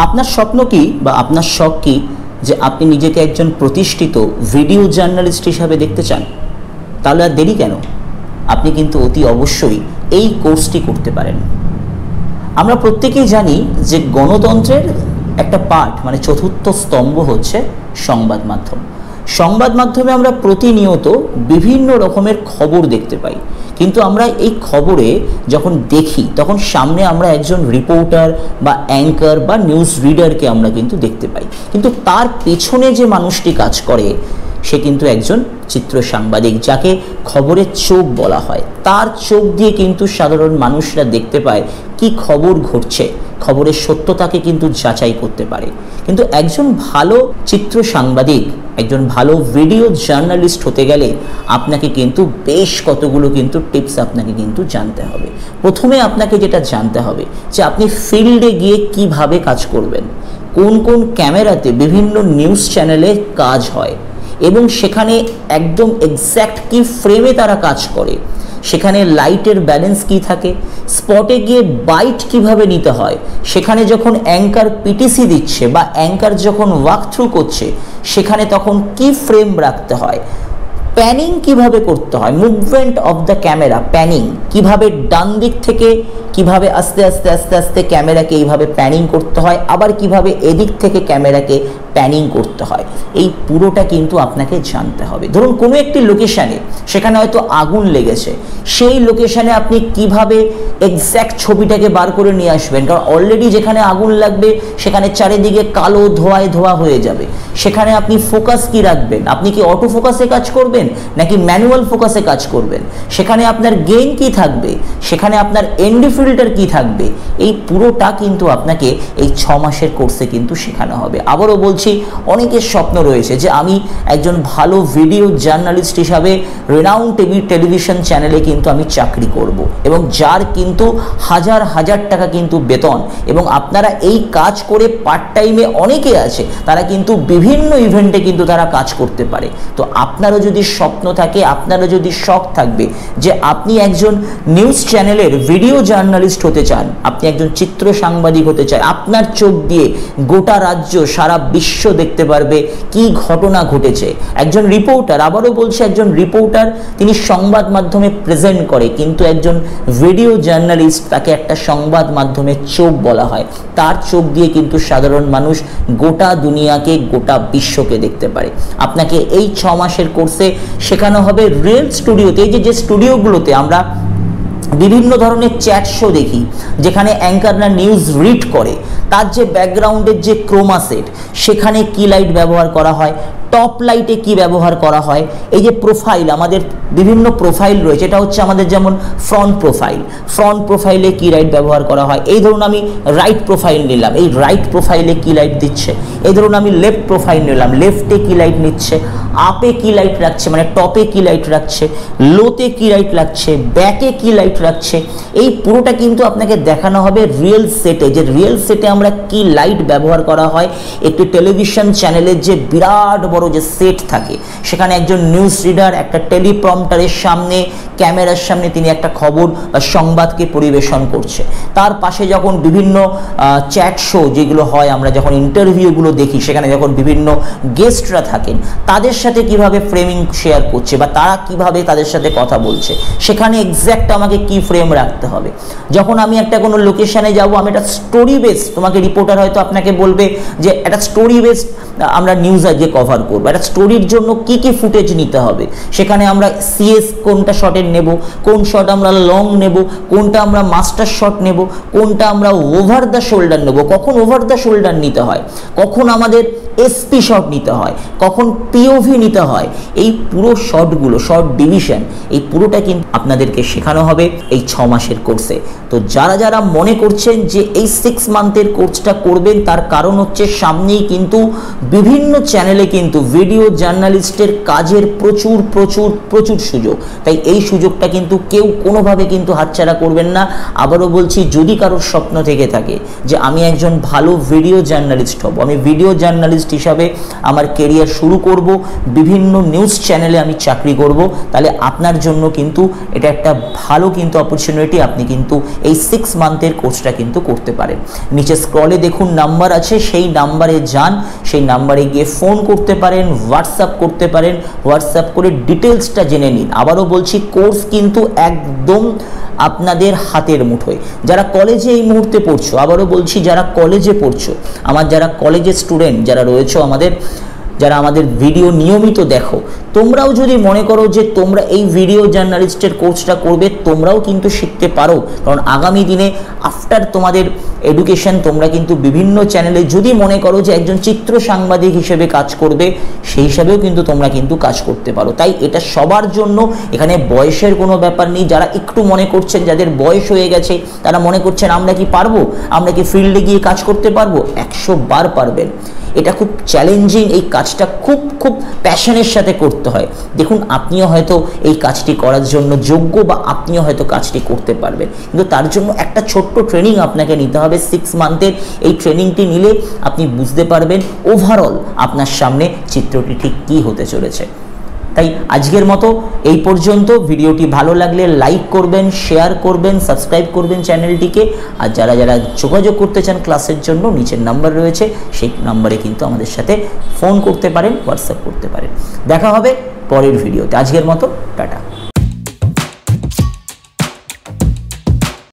আপনার স্বপ্ন কি বা আপনার শখ কি যে আপনি নিজেকে একজন প্রতিষ্ঠিত ভিডিও জার্নালিস্ট হিসাবে দেখতে চান? তাহলে আর দেরি কেন? আপনি কিন্তু অতি অবশ্যই এই কোর্সটি করতে পারেন। আমরা প্রত্যেকেই জানি যে গণতন্ত্রের একটা পার্ট মানে চতুর্থ স্তম্ভ হচ্ছে সংবাদ মাধ্যম। সংবাদ মাধ্যমে আমরা প্রতিনিয়ত বিভিন্ন রকমের খবর দেখতে পাই, কিন্তু আমরা এই খবরে যখন দেখি তখন সামনে আমরা একজন রিপোর্টার বা অ্যাঙ্কার বা নিউজ রিডারকে আমরা কিন্তু দেখতে পাই, কিন্তু তার পেছনে যে মানুষটি কাজ করে সে কিন্তু একজন চিত্র সাংবাদিক, যাকে খবরের চোখ বলা হয়। তার চোখ দিয়ে কিন্তু সাধারণ মানুষরা দেখতে পায় কি খবর ঘটছে, খবরের সত্যতাকে কিন্তু যাচাই করতে পারে। কিন্তু একজন ভালো চিত্র সাংবাদিক, একজন ভালো ভিডিও জার্নালিস্ট হতে গেলে আপনাকে কিন্তু বেশ কতগুলো কিন্তু টিপস আপনাকে কিন্তু জানতে হবে। প্রথমে আপনাকে যেটা জানতে হবে যে আপনি ফিল্ডে গিয়ে কিভাবে কাজ করবেন, কোন কোন ক্যামেরাতে বিভিন্ন নিউজ চ্যানেলে কাজ হয় এবং সেখানে একদম এক্স্যাক্ট কি ফ্রেমে তারা কাজ করে, সেখানে লাইটের ব্যালেন্স কি থাকে, স্পটে গিয়ে বাইট কিভাবে নিতে হয়, সেখানে যখন অ্যাঙ্কার পিটিসি দিচ্ছে বা অ্যাঙ্কার যখন ওয়াক থ্রু করছে সেখানে তখন কি ফ্রেম রাখতে হয়, প্যানিং কিভাবে করতে হয়, movement of the camera, panning কিভাবে ডান দিক থেকে কিভাবে আস্তে আস্তে আস্তে আস্তে ক্যামেরাকে এইভাবে প্যানিং করতে হয়, আবার কিভাবে এদিক থেকে ক্যামেরাকে প্যানিং করতে হয়, এই পুরোটা কিন্তু আপনাকে জানতে হবে। ধরুন কোনো একটি লোকেশানে সেখানে হয়তো আগুন লেগেছে, সেই লোকেশানে আপনি কিভাবে এক্স্যাক্ট ছবিটাকে বার করে নিয়ে আসবেন, কারণ অলরেডি যেখানে আগুন লাগবে সেখানে চারিদিকে কালো ধোঁয়ায় ধোয়া হয়ে যাবে। সেখানে আপনি ফোকাস কি রাখবেন, আপনি কি অটো ফোকাসে কাজ করবেন নাকি ম্যানুয়াল ফোকাসে কাজ করবেন, সেখানে আপনার গেইন কি থাকবে, সেখানে আপনার এনডি ফিল্টার কি থাকবে, এই পুরোটা কিন্তু আপনাকে এই 6 মাসের কোর্সে কিন্তু শেখানো হবে। আবারও বলছি, অনেকের স্বপ্ন রয়েছে যে আমি একজন ভালো ভিডিও জার্নালিস্ট হিসাবে রেনাউন্ড টেলিভিশন চ্যানেলে কিন্তু আমি চাকরি করব, এবং যার কিন্তু হাজার হাজার টাকা কিন্তু বেতন, এবং আপনারা এই কাজ করে পার্ট টাইমে অনেকে আছে তারা কিন্তু বিভিন্ন ইভেন্টে কিন্তু তারা কাজ করতে পারে। তো আপনারও যদি স্বপ্ন থাকে, আপনারও যদি শখ থাকবে যে আপনি একজন নিউজ চ্যানেলের ভিডিও জার্নালিস্ট হতে চান, আপনি একজন চিত্র সাংবাদিক হতে চান, আপনার চোখ দিয়ে গোটা রাজ্য সারা বিশ্ব দেখতে পারবে কি ঘটনা ঘটেছে। একজন রিপোর্টার, আবারও বলছি, একজন রিপোর্টার তিনি সংবাদ মাধ্যমে প্রেজেন্ট করে, কিন্তু একজন ভিডিও জার্নালিস্ট তাকে একটা সংবাদ মাধ্যমের চোখ বলা হয়। তার চোখ দিয়ে কিন্তু সাধারণ মানুষ গোটা দুনিয়াকে, গোটা বিশ্বকে দেখতে পারে। আপনাকে এই 6 মাসের কোর্সে শেখানো হবে রিয়েল স্টুডিওতে। এই যে স্টুডিওগুলোতে আমরা বিভিন্ন ধরনের চ্যাট শো দেখি, যেখানে অ্যাঙ্কাররা নিউজ রিড করে, তার যে ব্যাকগ্রাউন্ডের যে ক্রোমা সেট, সেখানে কি লাইট ব্যবহার করা হয়, টপ লাইটে কি ব্যবহার করা হয়, এই যে প্রোফাইল, আমাদের বিভিন্ন প্রোফাইল রয়েছে, এটা হচ্ছে আমাদের যেমন ফ্রন্ট প্রোফাইল, ফ্রন্ট প্রোফাইলে কি লাইট ব্যবহার করা হয়, এই ধরুন আমি রাইট প্রোফাইল নিলাম, এই রাইট প্রোফাইলে কি লাইট দিচ্ছে, এই ধরুন আমি লেফট প্রোফাইল নিলাম, লেফটে কি লাইট নিচ্ছে, আপে কি লাইট রাখছে মানে টপে কি লাইট রাখছে, লোতে কি লাইট রাখছে, ব্যাকে কি লাইট রাখছে, এই পুরোটা কিন্তু আপনাকে দেখানো হবে রিয়েল সেটে, যে রিয়েল সেটে আমরা কি লাইট ব্যবহার করা হয়। একটি টেলিভিশন চ্যানেলের যে বিরাট বড় যে সেট থাকে, সেখানে একজন নিউজ রিডার একটা টেলিপ্রম্পটারের সামনে, ক্যামেরার সামনে তিনি একটা খবর বা সংবাদকে পরিবেশন করছে। তার পাশে যখন বিভিন্ন চ্যাট শো যেগুলো হয়, আমরা যখন ইন্টারভিউগুলো দেখি, সেখানে যখন বিভিন্ন গেস্টরা থাকেন তাদের সাথে কিভাবে ফ্রেমিং শেয়ার করছে বা তারা কিভাবে তাদের সাথে কথা বলছে, সেখানে এক্স্যাক্ট আমাকে কি ফ্রেম রাখতে হবে। যখন আমি একটা কোনো লোকেশানে যাব, আমি একটা স্টোরি বেস, তোমাকে রিপোর্টার হয়তো আপনাকে বলবে যে একটা স্টোরি বেস আমরা নিউজ আজকে কভার করবো, একটা স্টোরির জন্য কি কি ফুটেজ নিতে হবে, সেখানে আমরা সিএস কোনটা শটের নেব, কোন শট আমরা লং নেব, কোনটা আমরা মাস্টার শট নেব, কোনটা আমরা ওভার দ্য শোল্ডার নেব, কখন ওভার দ্য শোল্ডার নিতে হয়, কখন আমাদের এসপি শট নিতে হয়, কখন পিওভি নিতে হয়, এই পুরো শটগুলো, শর্ট ডিভিশন, এই পুরোটা কিন্তু আপনাদেরকে শেখানো হবে এই 6 মাসের কোর্সে। তো যারা যারা মনে করছেন যে এই 6 মান্থের কোর্সটা করবেন, তার কারণ হচ্ছে সামনেই কিন্তু বিভিন্ন চ্যানেলে কিন্তু ভিডিও জার্নালিস্টের কাজের প্রচুর প্রচুর প্রচুর সুযোগ, তাই এই সুযোগটা কিন্তু কেউ কোনোভাবে কিন্তু হাতছাড়া করবেন না। আবারও বলছি, যদি কারোর স্বপ্ন থেকে থাকে যে আমি একজন ভালো ভিডিও জার্নালিস্ট হব, আমি ভিডিও জার্নালিস্ট হিসাবে আমার কেরিয়ার শুরু করব, বিভিন্ন নিউজ চ্যানেলে আমি চাকরি করব, তাহলে আপনার জন্য কিন্তু এটা একটা ভালো কিন্তু অপরচুনিটি। আপনি কিন্তু এই 6 মান্থের কোর্সটা কিন্তু করতে পারেন। নিচে স্ক্রলে দেখুন নাম্বার আছে, সেই নাম্বারে যান, সেই নাম্বারে গিয়ে ফোন করতে পারেন, হোয়াটসঅ্যাপ করতে পারেন, হোয়াটসঅ্যাপ করে ডিটেলসটা জেনে নিন। আবারও বলছি, কোর্স কিন্তু একদম আপনাদের হাতের মুঠোয়। যারা কলেজে এই মুহূর্তে পড়ছো, আবারও বলছি যারা কলেজে পড়ছো, আমার যারা কলেজের স্টুডেন্ট যারা রয়েছো, যারা আমাদের ভিডিও নিয়মিত দেখো, তোমরাও যদি মনে করো যে তোমরা এই ভিডিও জার্নালিস্টের কোর্সটা করবে, তোমরাও কিন্তু শিখতে পারো। কারণ আগামী দিনে আফটার তোমাদের এডুকেশন তোমরা কিন্তু বিভিন্ন চ্যানেলে যদি মনে করো যে একজন চিত্র সাংবাদিক হিসেবে কাজ করবে, সেই হিসাবেও কিন্তু তোমরা কিন্তু কাজ করতে পারো। তাই এটা সবার জন্য, এখানে বয়সের কোনো ব্যাপার নেই। যারা একটু মনে করছেন, যাদের বয়স হয়ে গেছে, তারা মনে করছেন আমরা কি পারবো, আমরা কি ফিল্ডে গিয়ে কাজ করতে পারবো, 100 বার পারবেন। এটা খুব চ্যালেঞ্জিং, এই কাজটা খুব প্যাশনের সাথে করতে হয়। দেখুন, আপনিও হয়তো এই কাজটি করার জন্য যোগ্য, বা আপনিও হয়তো কাজটি করতে পারবেন, কিন্তু তার জন্য একটা ছোট্ট ট্রেনিং আপনাকে নিতে হবে 6 মান্থের। এই ট্রেনিংটি নিলে আপনি বুঝতে পারবেন ওভারঅল আপনার সামনে চিত্রটি ঠিক কী হতে চলেছে। তাই আজকের মতো এই পর্যন্ত। ভিডিওটি ভালো লাগলে লাইক করবেন, শেয়ার করবেন, সাবস্ক্রাইব করবেন চ্যানেলটিকে। আর যারা যোগাযোগ করতে চান ক্লাসের জন্য, নিচের নাম্বার রয়েছে, সেই নাম্বারে কিন্তু আমাদের সাথে ফোন করতে পারেন, হোয়াটসঅ্যাপ করতে পারেন। দেখা হবে পরের ভিডিওতে। আজকের মতো টাটা।